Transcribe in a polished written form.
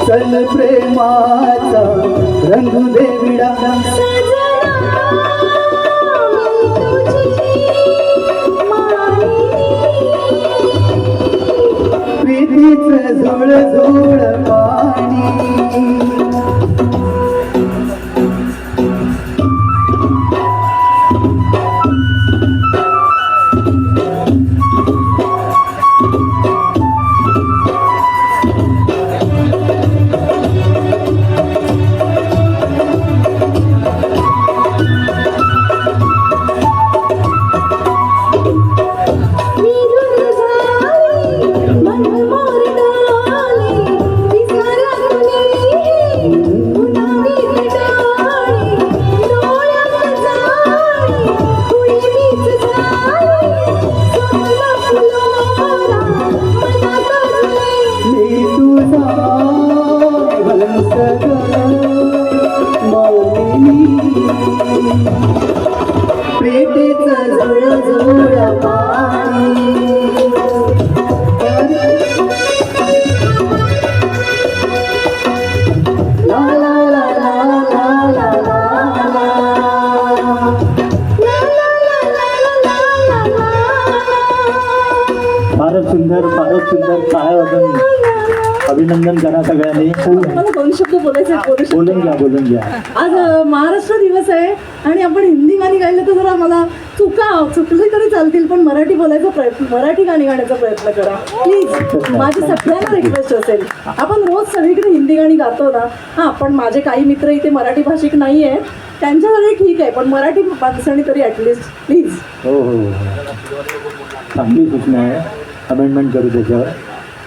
चल प्रेमाचा रंग दे विडा प्रीतीच झुळ झुळ पाणी प्रीतीच झुळ झुळ पाणी ला ला ला ला ला ला फारच सुंदर काय अजून अभिनंदन करा सगळ्यांनी. मला दोन शब्द बोलायचे बोलून घ्या. आज महाराष्ट्र दिवस आहे आणि आपण हिंदी गाणी गायलं तर जरा मला चुकली तरी चालतील पण मराठी बोलायचा प्रयत्न मराठी गाणी गाण्याचा प्रयत्न करा प्लीज. माझी सगळ्यांना रिक्वेस्ट असेल. आपण रोज सगळीकडे हिंदी गाणी गातो ना. हां पण माझे काही मित्र इथे मराठी भाषिक नाही आहेत त्यांच्यासाठी ठीक आहे पण मराठी माणसांनी तरी ॲटलिस्ट प्लीज. हो चांगली सूचना आहे. अमेंडमेंट करू त्याच्यावर.